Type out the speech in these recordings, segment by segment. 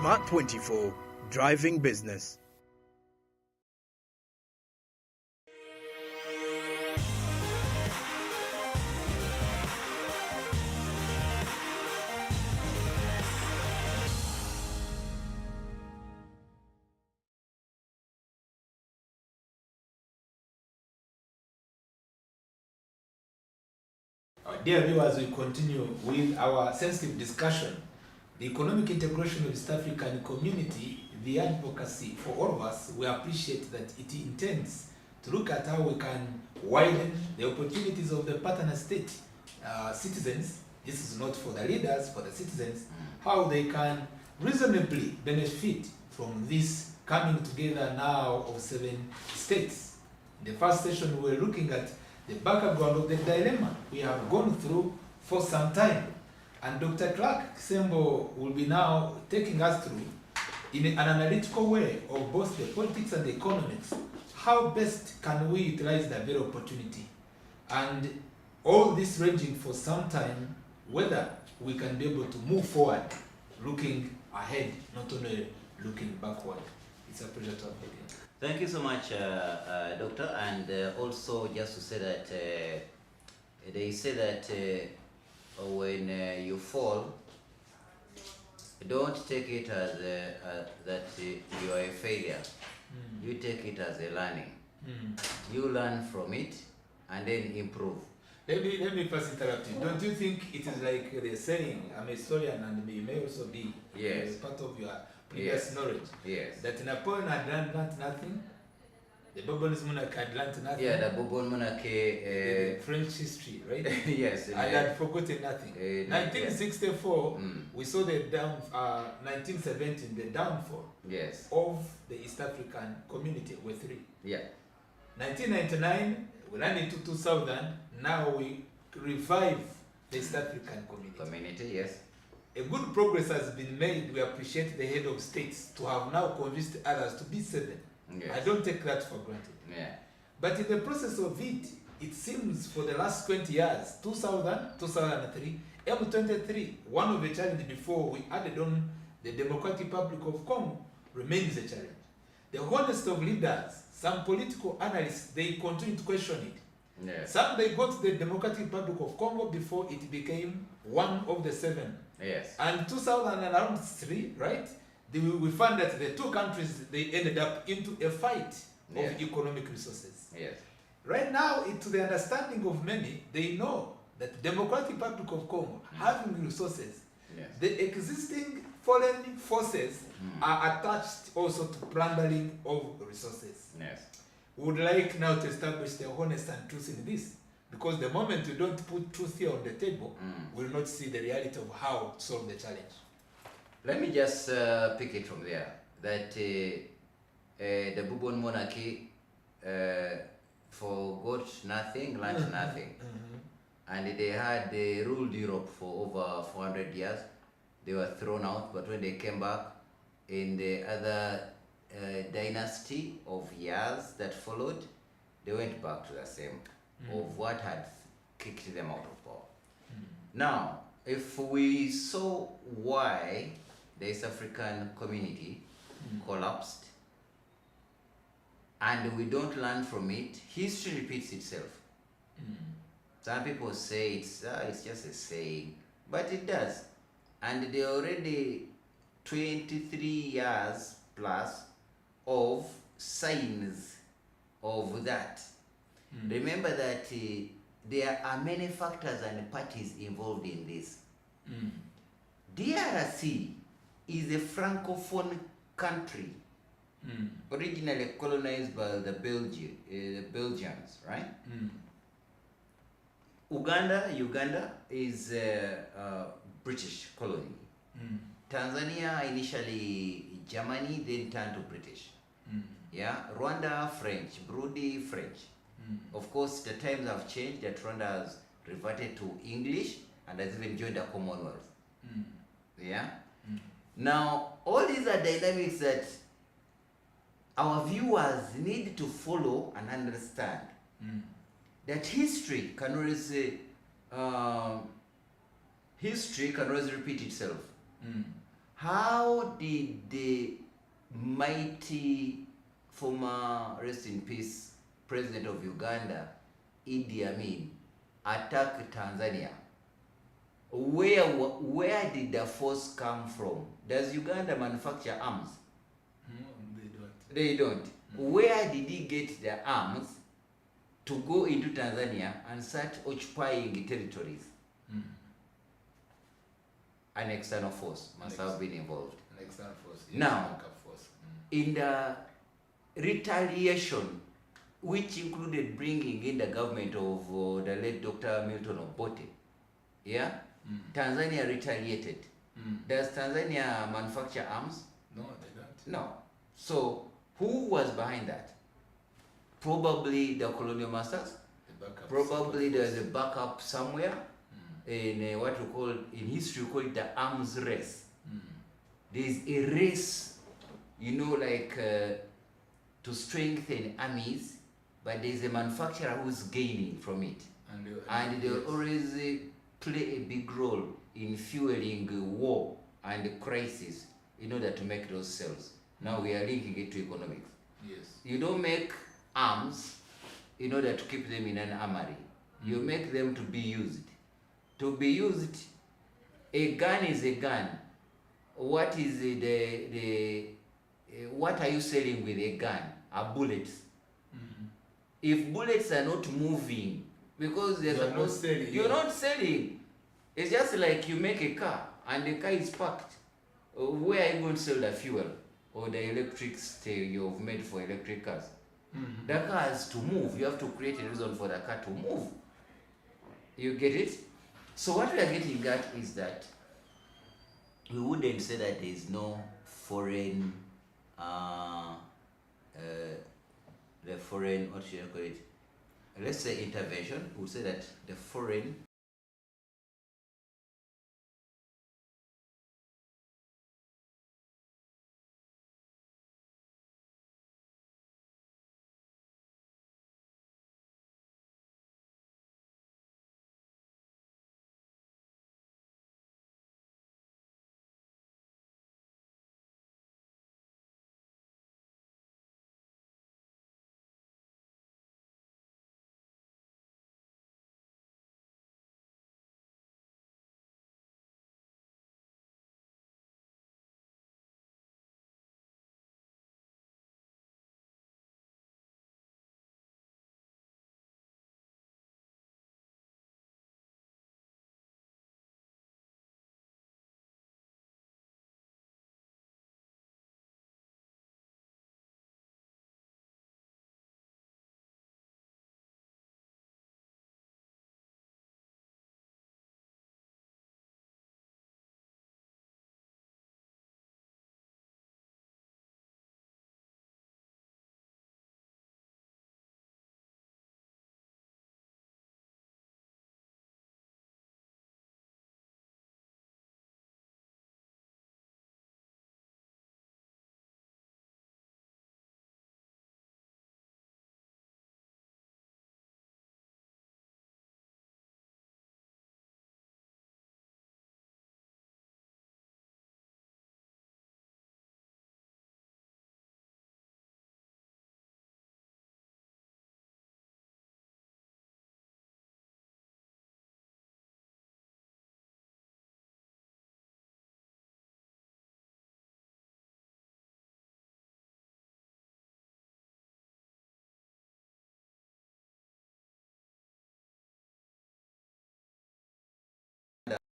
Smart 24, driving business. Dear viewers, we continue with our sensitive discussion. The economic integration of East African community, the advocacy for all of us, we appreciate that it intends to look at how we can widen the opportunities of the partner state citizens. This is not for the leaders, for the citizens, how they can reasonably benefit from this coming together now of 7 states. In the first session, we were looking at the background of the dilemma we have gone through for some time. And Dr. Clark Sembo will be now taking us through, in an analytical way of both the politics and the economics, how best can we utilize the very opportunity. And all this ranging for some time, whether we can be able to move forward, looking ahead, not only looking backward. It's a pleasure to have you again. Thank you so much, Doctor. And also just to say that they say that when you fall, don't take it as that you are a failure. You take it as a learning. You learn from it and then improve. Let me first interrupt you. Don't you think it is like they're saying, I'm a historian and you may also be part of your previous knowledge? Yes. That Napoleon had learned nothing, the Bourbon monarch had learned nothing. Yeah, the Bourbon monarchy. The French history, right? Yes. And had forgotten nothing. 1964, we saw the 1917, the downfall of the East African community with 3. Yeah. 1999, we ran into 2000, now we revive the East African community. Yes. A good progress has been made. We appreciate the head of states to have now convinced others to be 7. Yes. I don't take that for granted. Yeah. But in the process of it, it seems for the last 20 years, 2000, 2003, M23, one of the challenges before we added on the Democratic Republic of Congo, remains a challenge. The honest of leaders, some political analysts, they continue to question it. Yes. Some, they got the Democratic Republic of Congo before it became one of the 7. Yes. And 2003, right? We found that the 2 countries, they ended up into a fight of economic resources. Yes. Right now, to the understanding of many, they know that Democratic Republic of Congo having resources, the existing foreign forces are attached also to plundering of resources. Yes. We would like now to establish the honest and truth in this, because the moment you don't put truth here on the table, we will not see the reality of how to solve the challenge. Let me just pick it from there, that the Bourbon monarchy forgot nothing, learned nothing. And they ruled Europe for over 400 years. They were thrown out, but when they came back in the other dynasty of years that followed, they went back to the same of what had kicked them out of power. Now, if we saw why the East African community collapsed and we don't learn from it, history repeats itself. Some people say it's just a saying, but it does. And there are already 23 years plus of signs of that. Remember that there are many factors and parties involved in this. D.R.C. is a francophone country, originally colonized by the Belgians, right? Uganda is a British colony. Tanzania initially Germany, then turned to British. Rwanda French, Burundi French. Of course, the times have changed. That Rwanda has reverted to English and has even joined the Commonwealth. Now, all these are dynamics that our viewers need to follow and understand. That history can always repeat itself. how did the mighty former, rest in peace, president of Uganda, E.A.C, attack Tanzania? Where did the force come from? Does Uganda manufacture arms? They don't. Where did he get the arms to go into Tanzania and start occupying territories? An external force must have been involved. An external force. Now, backup force. in the retaliation, which included bringing in the government of the late Dr. Milton Obote, yeah, Tanzania retaliated. Does Tanzania manufacture arms? No, they don't. No. So who was behind that? Probably the colonial masters. The backup Probably support there's a backup somewhere. In what we call, in history, we call it the arms race. There's a race, you know, like to strengthen armies, but there's a manufacturer who's gaining from it. And they always play a big role in fueling war and crisis in order to make those sales. Now we are linking it to economics. Yes. You don't make arms in order to keep them in an armory. You make them to be used. To be used, a gun is a gun. What is what are you selling with a gun? Are bullets. If bullets are not moving, because You're not selling. you're not selling. It's just like you make a car and the car is parked. Where are you going to sell the fuel or the electric steel you've made for electric cars? The car has to move. You have to create a reason for the car to move. You get it? So what we are getting at is that we wouldn't say that there is no foreign, the foreign, what should I call it? Let's say intervention. We'll say that the foreign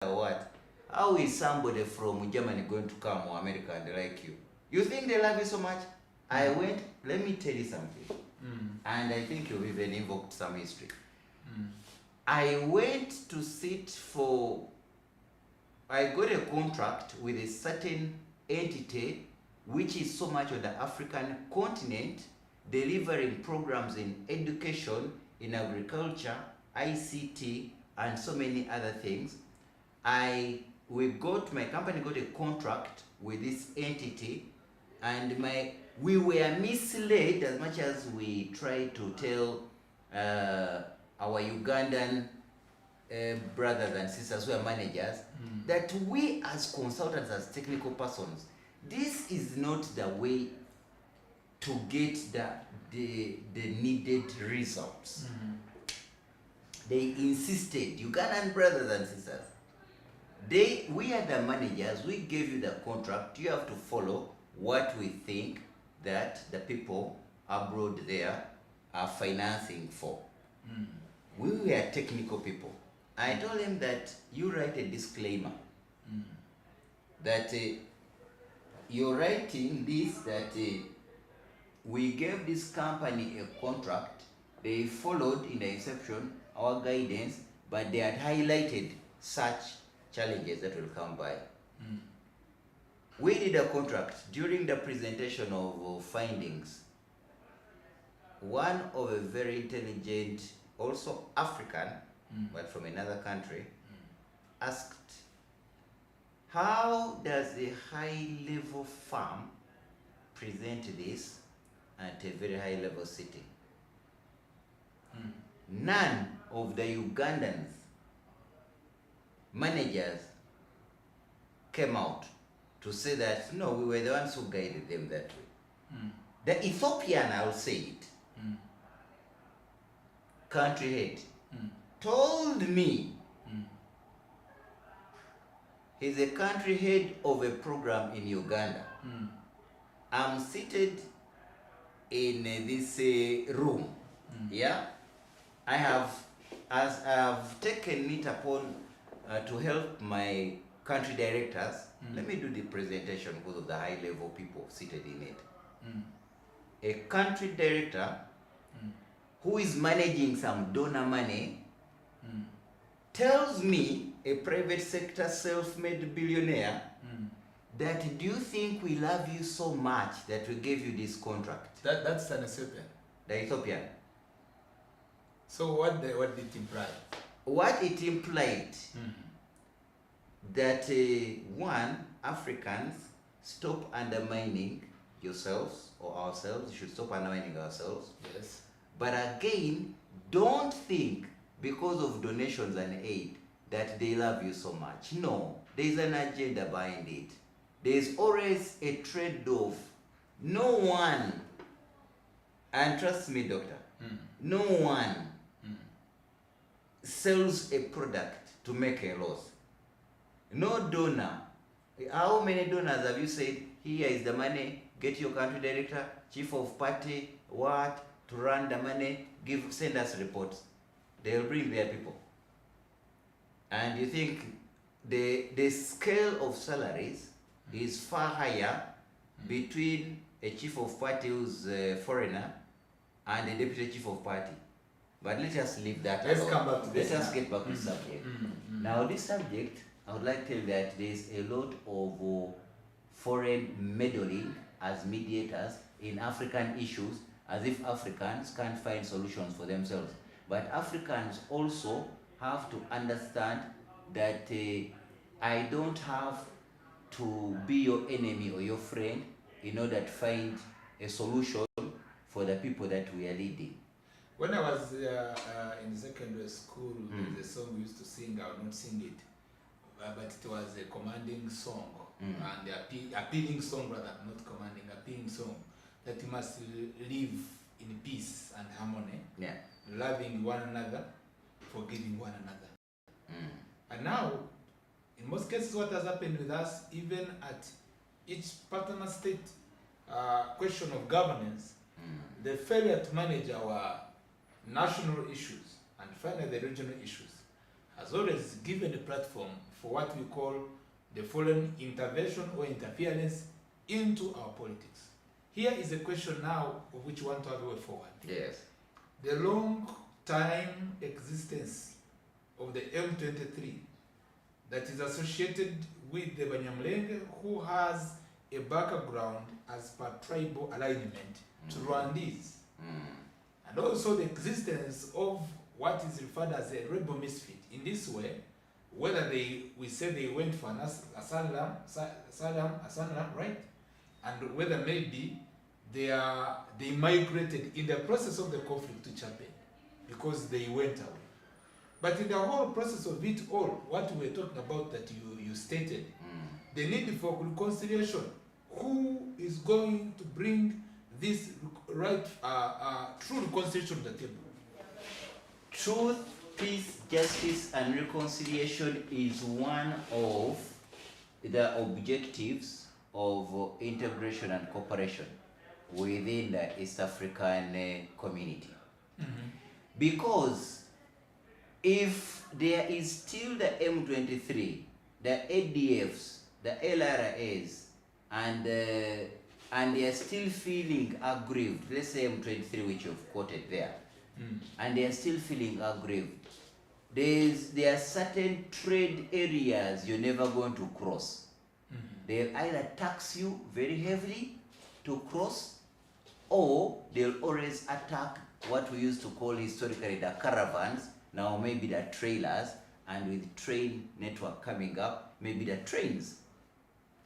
what? How is somebody from Germany going to come or America and like you? You think they love you so much? I went, let me tell you something. And I think you've even invoked some history. I went to sit for, I got a contract with a certain entity which is so much on the African continent, delivering programs in education, in agriculture, ICT, and so many other things. My company got a contract with this entity, and we were misled as much as we tried to tell our Ugandan brothers and sisters who are managers, that we as consultants, as technical persons, this is not the way to get the needed results. They insisted, Ugandan brothers and sisters, we are the managers, we gave you the contract, you have to follow what we think that the people abroad there are financing for. We were technical people. I told him that you write a disclaimer that you're writing this, that we gave this company a contract, they followed in the inception our guidance, but they had highlighted such challenges that will come by. We did a contract. During the presentation of findings, one of a very intelligent, also African, but from another country, asked, how does a high-level firm present this at a very high-level setting? None of the Ugandans managers came out to say that, no, we were the ones who guided them that way. The Ethiopian, I'll say it, country head, told me he's a country head of a program in Uganda. I'm seated in this room. Yeah, I have taken it upon to help my country directors. Let me do the presentation because of the high level people seated in it. A country director who is managing some donor money tells me, a private sector self-made billionaire, that do you think we love you so much that we gave you this contract? That's an Ethiopian. The Ethiopian. So what did it imply? What it implied, that one, Africans, stop undermining yourselves or ourselves. You should stop undermining ourselves. Yes. But again, don't think because of donations and aid that they love you so much. No, there's an agenda behind it. There's always a trade-off. No one, and trust me, doctor, no one sells a product to make a loss. No donor. How many donors have you said, here is the money, get your country director, chief of party, what, to run the money, send us reports. They'll bring their people. And you think the scale of salaries is far higher between a chief of party who's a foreigner and a deputy chief of party. But let us leave that Let's alone. come back to this. Let us get back to the subject. Now this subject, I would like to tell you that there is a lot of foreign meddling as mediators in African issues, as if Africans can't find solutions for themselves. But Africans also have to understand that I don't have to be your enemy or your friend in order to find a solution for the people that we are leading. When I was in secondary school, there's a song we used to sing. I would not sing it, but it was a commanding song, and the appealing song, rather, not commanding, appealing song, that you must live in peace and harmony, loving one another, forgiving one another. And now, in most cases, what has happened with us, even at each partner state question of governance, the failure to manage our national issues and finally the regional issues has always given a platform for what we call the foreign intervention or interference into our politics. Here is a question now of which we want to have a way forward. Yes. The long time existence of the M23 that is associated with the Banyamulenge, who has a background as per tribal alignment to Rwandese. And also the existence of what is referred as a rebel misfit. In this way, whether we say they went for an asylum, right? And whether maybe they migrated in the process of the conflict to Chapel because they went away. But in the whole process of it all, what we were talking about that you stated, the need for reconciliation, who is going to bring this right, true reconciliation to the table? Truth, peace, justice, and reconciliation is one of the objectives of integration and cooperation within the East African community. Because if there is still the M23, the ADFs, the LRAs, and they are still feeling aggrieved, let's say M23, which you've quoted there, and they are still feeling aggrieved, there are certain trade areas you're never going to cross. They'll either tax you very heavily to cross, or they'll always attack what we used to call historically the caravans, now maybe the trailers, and with train network coming up, maybe the trains.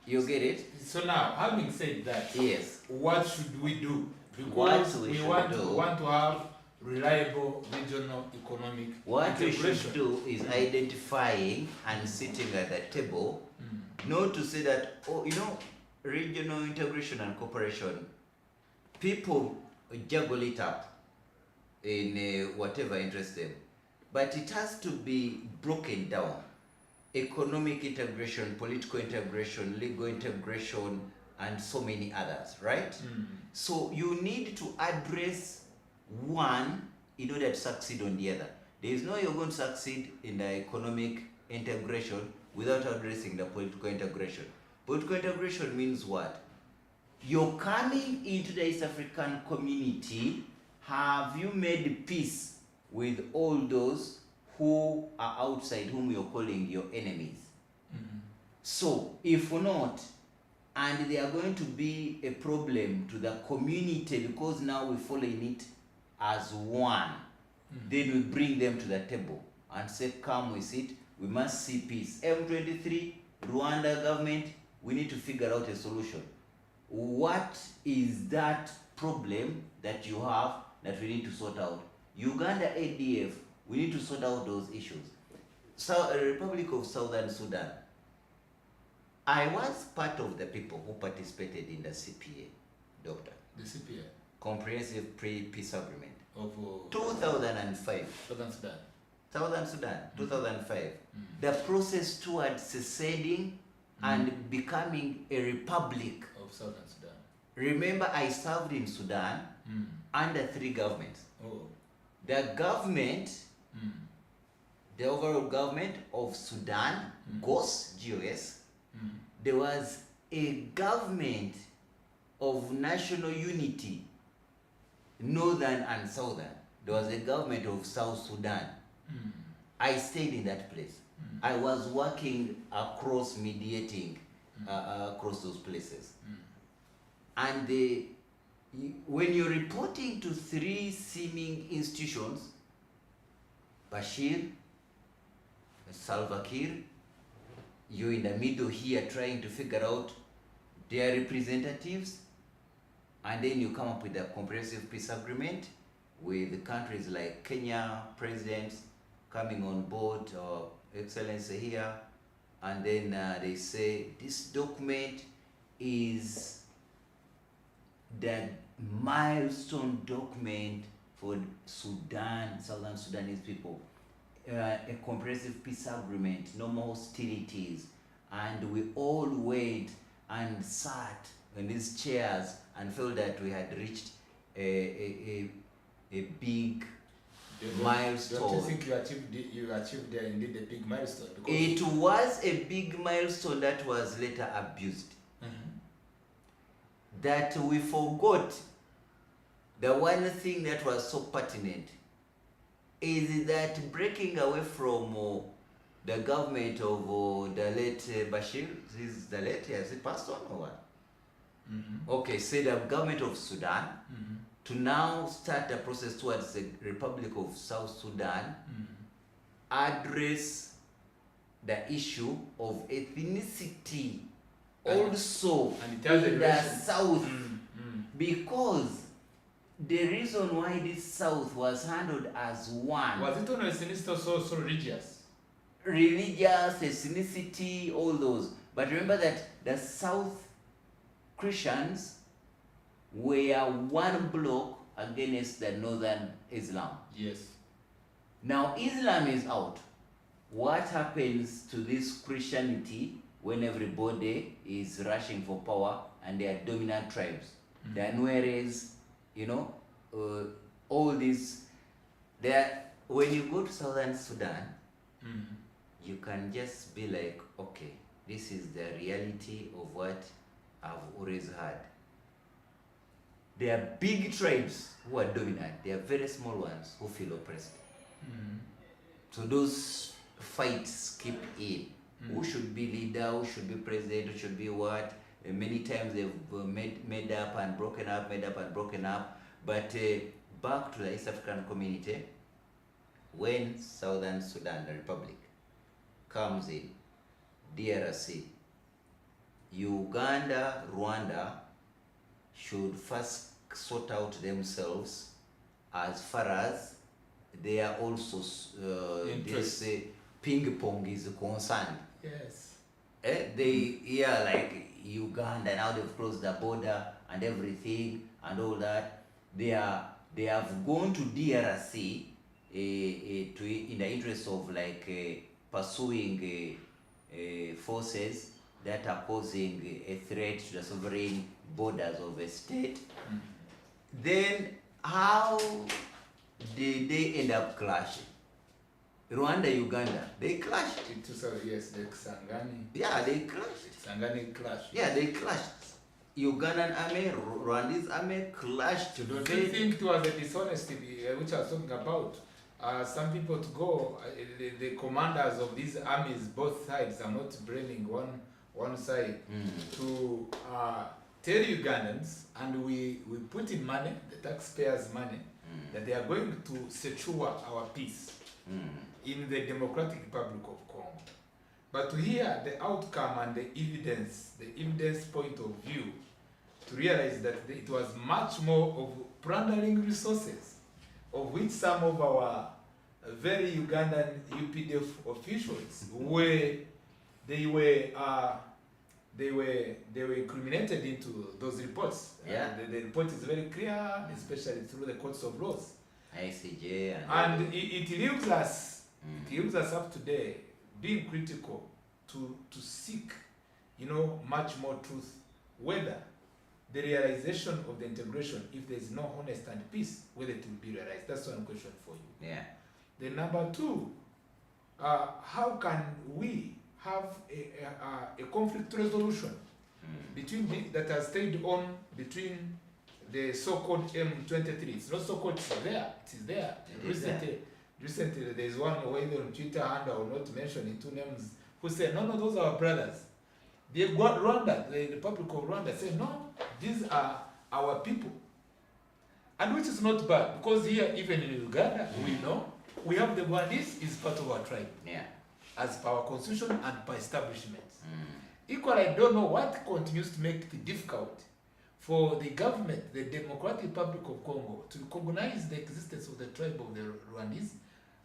You get it? So now, having said that, yes, what should we do? Because we want to have reliable regional economic what integration. we should do is identifying and sitting at the table, not to say that, oh, regional integration and cooperation, people juggle it up in whatever interests them, but it has to be broken down. Economic integration, political integration, legal integration, and so many others, right? So you need to address one in order to succeed on the other. There is no way you're going to succeed in the economic integration without addressing the political integration. Political integration means what? You're coming into the East African community. Have you made peace with all those who are outside, whom you're calling your enemies? So if not, and they are going to be a problem to the community because now we follow in it as one, then we bring them to the table and say, come with it, we must see peace. M23, Rwanda government, we need to figure out a solution. What is that problem that you have that we need to sort out? Uganda ADF, we need to sort out those issues. So, Republic of Southern Sudan, I was part of the people who participated in the CPA, Doctor. The CPA? Comprehensive Peace Agreement. Of 2005. Southern Sudan. Southern Sudan, 2005. The process towards seceding and becoming a republic Of Southern Sudan. Remember, I served in Sudan under 3 governments. Oh. The government, the overall government of Sudan, GOS, GOS, there was a government of national unity, northern and southern. There was a government of South Sudan. I stayed in that place. I was working across, mediating across those places. And when you're reporting to 3 seeming institutions, Bashir, Salva Kiir, you're in the middle here trying to figure out their representatives, and then you come up with a comprehensive peace agreement with countries like Kenya, presidents coming on board, Excellency here, and then they say this document is the milestone document for Sudan, Southern Sudanese people. A comprehensive peace agreement, no more hostilities, and we all went and sat in these chairs and felt that we had reached a big milestone. Don't you think you achieved there indeed a big milestone? Because it was a big milestone that was later abused. That we forgot the one thing that was so pertinent is that breaking away from the government of the late Bashir, is the late, has he passed on or what? Okay, say the government of Sudan, to now start the process towards the Republic of South Sudan, address the issue of ethnicity also and in the south, because the reason why this South was handled as one, Was it on ethnicity so religious? religious, ethnicity, all those. But remember that the South Christians were one block against the Northern Islam. Yes. Now Islam is out. What happens to this Christianity when everybody is rushing for power and they are dominant tribes? The Nueres, you know, all these. When you go to Southern Sudan, you can just be like, okay, this is the reality of what I've always heard. There are big tribes who are dominant. There are very small ones who feel oppressed. So those fights keep in. Who should be leader, who should be president, who should be what. Many times they've made up and broken up, made up and broken up. But back to the East African community, when Southern Sudan, the Republic, comes in, D.R.C, Uganda, Rwanda should first sort out themselves as far as they are also this ping pong is concerned. Yes. Like Uganda now they've closed the border and everything and all that. They have gone to D.R.C in the interest of like pursuing forces that are posing a threat to the sovereign borders of a state. Then how did they end up clashing? Rwanda, Uganda, they clashed. Yes, the Kisangani. Yeah, they clashed. Kisangani clashed. Yeah, they clashed. Ugandan army, Rwandese army clashed. Don't you think it was a dishonesty which I was talking about? Some people to go, the commanders of these armies, both sides, are not blaming one side to tell Ugandans, and we put in money, the taxpayers' money, that they are going to secure our peace in the Democratic Republic of Congo. But to hear the outcome and the evidence point of view, to realize that it was much more of plundering resources, of which some of our very Ugandan UPDF officials they were incriminated into those reports. Yeah. The report is very clear, especially through the courts of laws. ICJ and it leaves us up today being critical to seek, much more truth, whether the realization of the integration, if there is no honest and peace, whether it will be realized. That's one question for you. Yeah. Then number two, how can we have a conflict resolution that has stayed on between the so-called M23? It's not so-called, it's there. It is there. Recently, there is one whether on Twitter, and I will not mention two names, who said, no, those are our brothers. They got Rwanda, the Republic of Rwanda, said, no, these are our people. And which is not bad, because here, even in Uganda, we know, we have the Rwandese is part of our tribe. Yeah. As per our constitution and by establishments. Equally, I don't know what continues to make it difficult for the government, the Democratic Republic of Congo, to recognize the existence of the tribe of the Rwandese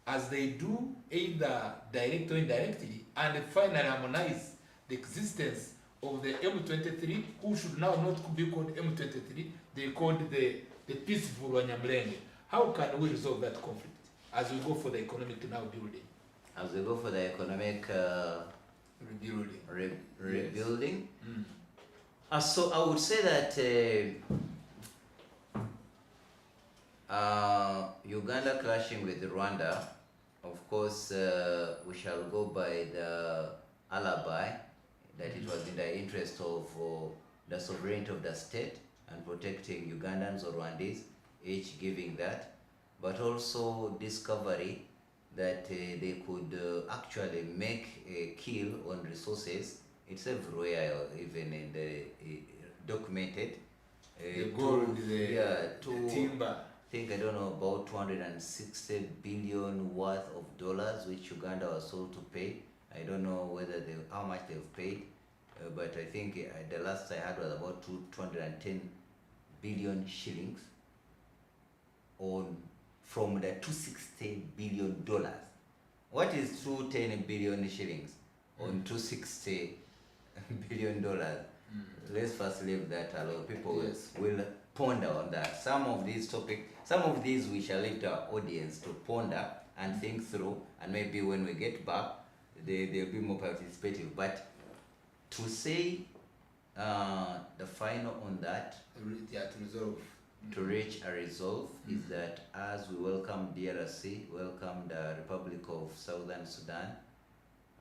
as they do, either direct or indirectly, and finally harmonize the existence of the M23, who should now not be called M23, they called the peaceful Wanyamulenge. How can we resolve that conflict as we go for the economic now building? As we go for the economic rebuilding. Yes. So I would say that Uganda clashing with Rwanda, of course, we shall go by the alibi that it was in the interest of the sovereignty of the state and protecting Ugandans or Rwandese, each giving that, but also discovery that they could actually make a kill on resources. It's everywhere, even in the documented. The gold, the timber. I think, I don't know, about 260 billion worth of dollars which Uganda was sold to pay. I don't know how much they've paid, but I think the last I had was about 210 billion shillings. on from the 260 billion dollars. What is 210 billion shillings on 260 billion dollars? Let's first leave that alone. People Yes. will ponder on that. Some of these topics, some of these we shall leave to our audience to ponder and think through, and maybe when we get back, they'll be more participative. But to say the final on that, Yeah, to resolve. to reach a resolve, is that as we welcome D.R.C, welcome the Republic of Southern Sudan,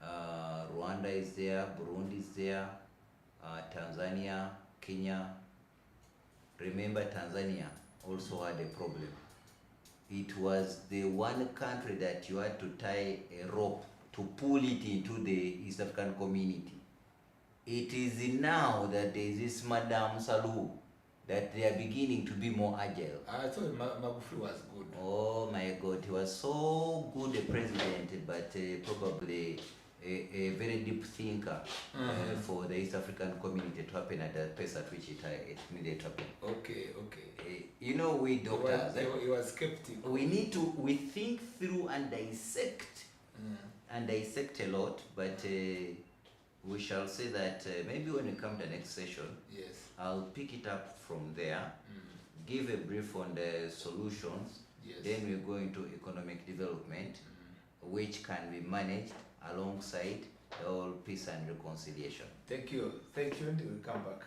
Rwanda is there, Burundi is there, Tanzania, Kenya. Remember, Tanzania also had a problem. It was the one country that you had to tie a rope to pull it into the East African community. It is now that there is this Madame Salou that they are beginning to be more agile. I thought Magufuli was good. Oh my God, he was so good a president, but probably a very deep thinker for the East African community to happen at the pace at which it needed to happen. Okay. You know, we doctors, He was skeptical. we think through and dissect a lot, but we shall say that maybe when we come to the next session, Yes. I'll pick it up from there, give a brief on the solutions, Yes. then we go into economic development, which can be managed alongside the whole peace and reconciliation. Thank you until we come back.